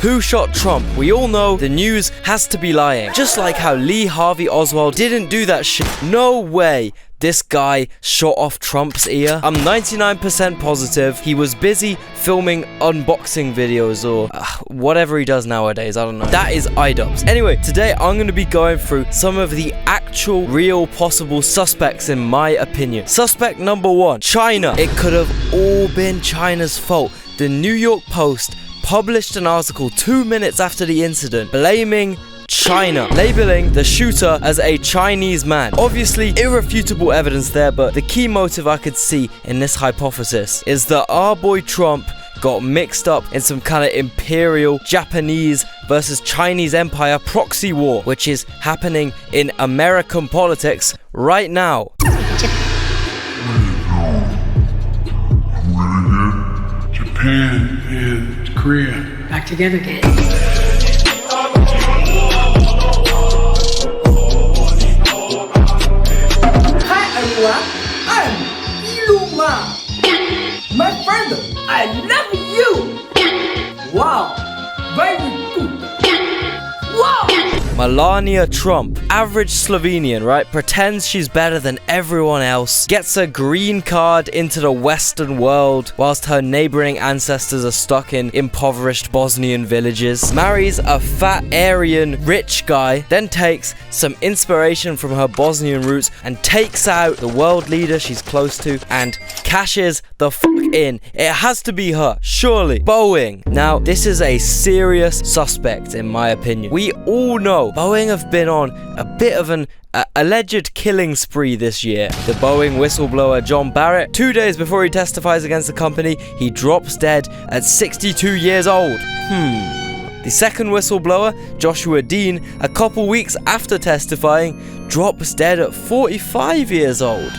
Who shot Trump? We all know the news has to be lying. Just like how Lee Harvey Oswald didn't do that shit. No way this guy shot off Trump's ear. I'm 99% positive he was busy filming unboxing videos or whatever he does nowadays. I don't know. That is iDubbbz. Anyway, today I'm going to be going through some of the actual real possible suspects in my opinion. Suspect number 1, China. It could have all been China's fault. The New York Post published an article 2 minutes after the incident blaming China, labeling the shooter as a Chinese man. Obviously, irrefutable evidence there, but the key motive I could see in this hypothesis is that our boy Trump got mixed up in some kind of imperial Japanese versus Chinese empire proxy war, which is happening in American politics right now. Japan and Korea back together again. I'm Iluma. My friend, I love you. Wow, very good. Wow. Melania Trump, average Slovenian, right? Pretends she's better than everyone else, gets a green card into the Western world, whilst her neighboring ancestors are stuck in impoverished Bosnian villages, marries a fat Aryan rich guy, then takes some inspiration from her Bosnian roots and takes out the world leader she's close to and cashes the fuck in. It has to be her, surely. Boeing. Now, this is a serious suspect in my opinion. We all know Boeing have been on a bit of an alleged killing spree this year. The Boeing whistleblower John Barrett, 2 days before he testifies against the company, he drops dead at 62 years old. The second whistleblower, Joshua Dean, a couple weeks after testifying, drops dead at 45 years old.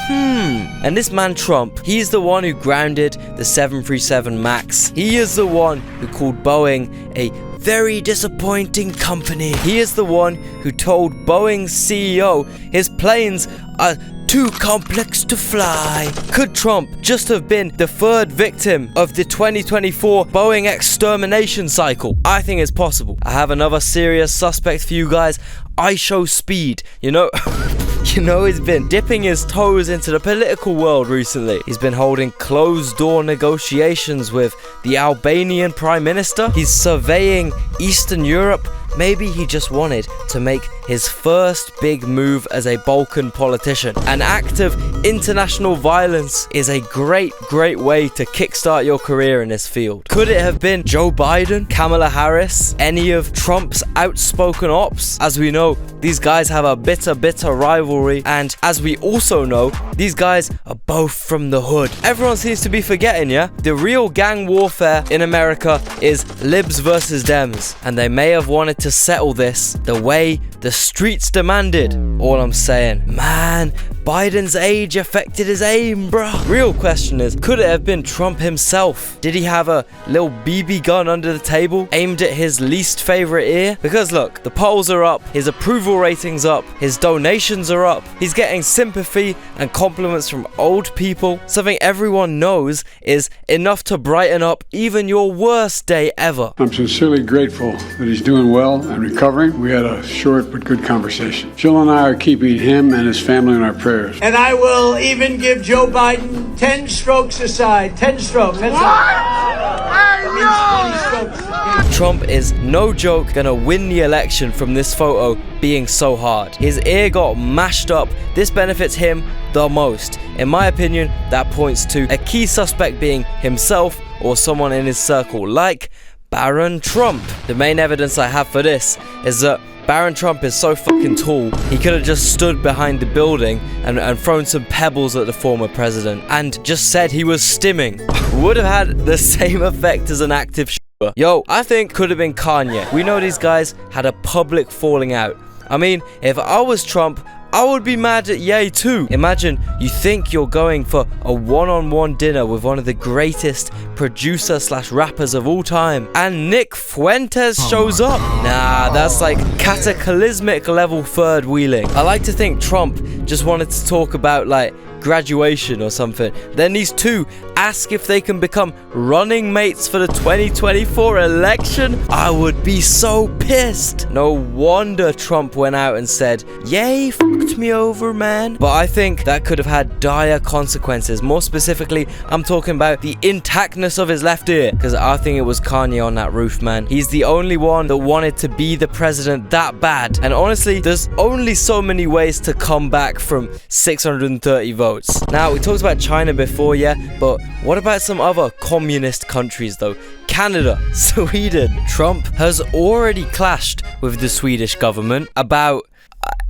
And this man Trump, he's the one who grounded the 737 MAX. He is the one who called Boeing a very disappointing company. He is the one who told Boeing's CEO his planes are too complex to fly. Could Trump just have been the third victim of the 2024 Boeing extermination cycle? I think it's possible. I have another serious suspect for you guys. IShowSpeed. You know, he's been dipping his toes into the political world recently. He's been holding closed-door negotiations with the Albanian Prime Minister. He's surveying Eastern Europe. Maybe he just wanted to make his first big move as a Balkan politician. An act of international violence is a great way to kickstart your career in this field. Could it have been Joe Biden, Kamala Harris, any of Trump's outspoken ops? As we know, these guys have a bitter rivalry, and as we also know, these guys are both from the hood. Everyone seems to be forgetting, yeah? The real gang warfare in America is libs versus dems, and they may have wanted to settle this the way the streets demanded. All I'm saying, man, Biden's age affected his aim, bruh. Real question is, could it have been Trump himself? Did he have a little BB gun under the table aimed at his least favorite ear? Because look, the polls are up, his approval ratings up, his donations are up, he's getting sympathy and compliments from old people. Something everyone knows is enough to brighten up even your worst day ever. I'm sincerely grateful that he's doing well and recovering. We had a short but good conversation. Jill and I are keeping him and his family in our prayers. And I will even give Joe Biden 10 strokes aside. 10 strokes. That's all. Trump is no joke gonna win the election from this photo being so hard. His ear got mashed up. This benefits him the most. In my opinion, that points to a key suspect being himself or someone in his circle, like Baron Trump. The main evidence I have for this is that Baron Trump is so fucking tall, he could have just stood behind the building and thrown some pebbles at the former president and just said he was stimming. Would have had the same effect as an active shooter. Yo, I think could have been Kanye. We know these guys had a public falling out. I mean, if I was Trump, I would be mad at Ye too. Imagine you think you're going for a one-on-one dinner with one of the greatest producer/rappers of all time, and Nick Fuentes shows up. Nah, that's like cataclysmic level third wheeling. I like to think Trump just wanted to talk about like graduation or something. Then these two ask if they can become running mates for the 2024 election. I would be so pissed. No wonder Trump went out and said, "Yay, fucked me over, man." But I think that could have had dire consequences. More specifically, I'm talking about the intactness of his left ear, because I think it was Kanye on that roof, man. He's the only one that wanted to be the president that bad. And honestly, there's only so many ways to come back from 630 votes. Now, we talked about China before, yeah, but what about some other communist countries though? Canada, Sweden. Trump has already clashed with the Swedish government about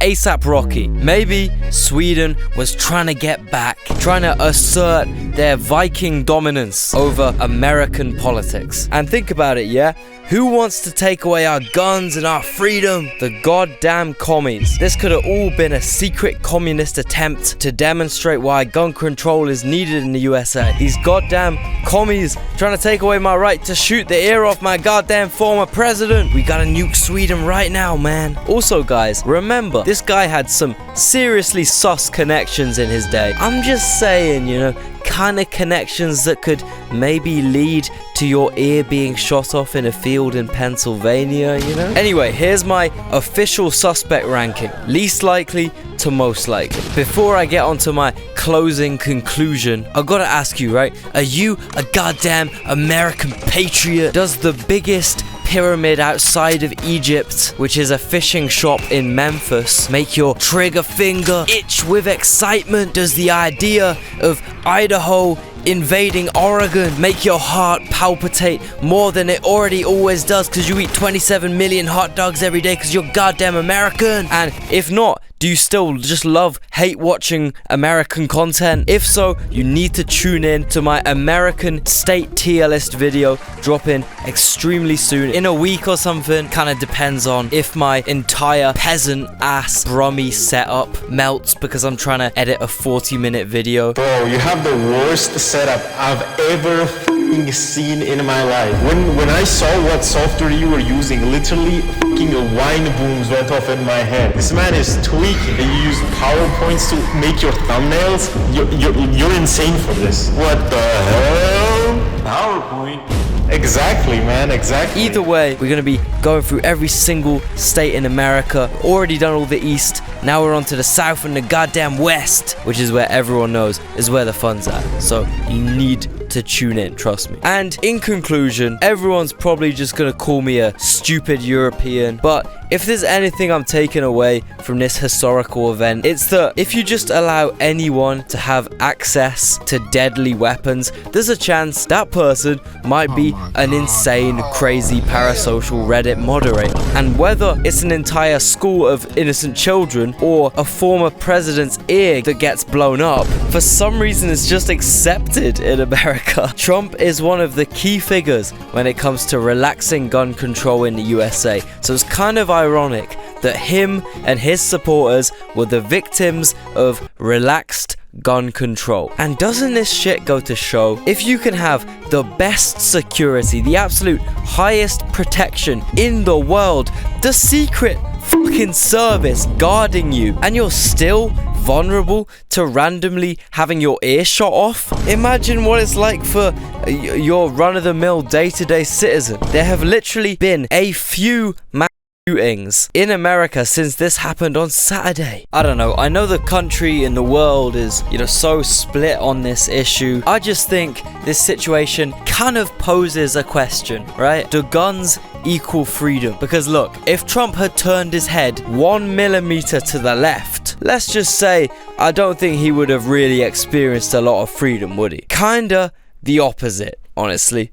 ASAP Rocky. Maybe Sweden was trying to get back, trying to assert their Viking dominance over American politics. And think about it, yeah? Who wants to take away our guns and our freedom? The goddamn commies. This could have all been a secret communist attempt to demonstrate why gun control is needed in the USA. These goddamn commies trying to take away my right to shoot the ear off my goddamn former president. We gotta nuke Sweden right now, man. Also, guys, remember, this guy had some seriously sus connections in his day. I'm just saying, you know, kind of connections that could maybe lead to your ear being shot off in a field in Pennsylvania, you know? Anyway, here's my official suspect ranking, least likely to most likely. Before I get onto my closing conclusion, I gotta ask you, right? Are you a goddamn American patriot? Does the biggest pyramid outside of Egypt, which is a fishing shop in Memphis, make your trigger finger itch with excitement? Does the idea of Idaho invading Oregon make your heart palpitate more than it already always does because you eat 27 million hot dogs every day because you're goddamn American? And if not, do you still just hate watching American content? If so, you need to tune in to my American state tier list video, dropping extremely soon, in a week or something. Kind of depends on if my entire peasant ass Brummy setup melts because I'm trying to edit a 40-minute video. Bro, you have the worst setup I've ever seen in my life. When I saw what software you were using, literally wine booms went off in my head. This man is tweaking. You use PowerPoints to make your thumbnails? You're insane for this. What the hell? PowerPoint? Exactly, man, exactly. Either way, we're going to be going through every single state in America. Already done all the East. Now we're on to the South and the goddamn West, which is where everyone knows is where the fun's at. So you need to tune in, trust me. And in conclusion, everyone's probably just going to call me a stupid European, but if there's anything I'm taking away from this historical event, it's that if you just allow anyone to have access to deadly weapons, there's a chance that person might be an insane, crazy, parasocial Reddit moderator. And whether it's an entire school of innocent children or a former president's ear that gets blown up, for some reason it's just accepted in America. Trump is one of the key figures when it comes to relaxing gun control in the USA. So it's kind of ironic that him and his supporters were the victims of relaxed gun control. And doesn't this shit go to show, if you can have the best security, the absolute highest protection in the world, the secret fucking service guarding you, and you're still vulnerable to randomly having your ear shot off? Imagine what it's like for your run-of-the-mill day-to-day citizen. There have literally been a few mass shootings in America since this happened on Saturday. I don't know, I know the country and the world is, so split on this issue. I just think this situation kind of poses a question, right? Do guns equal freedom? Because look, if Trump had turned his head 1 millimeter to the left, let's just say, I don't think he would have really experienced a lot of freedom, would he? Kinda the opposite, honestly.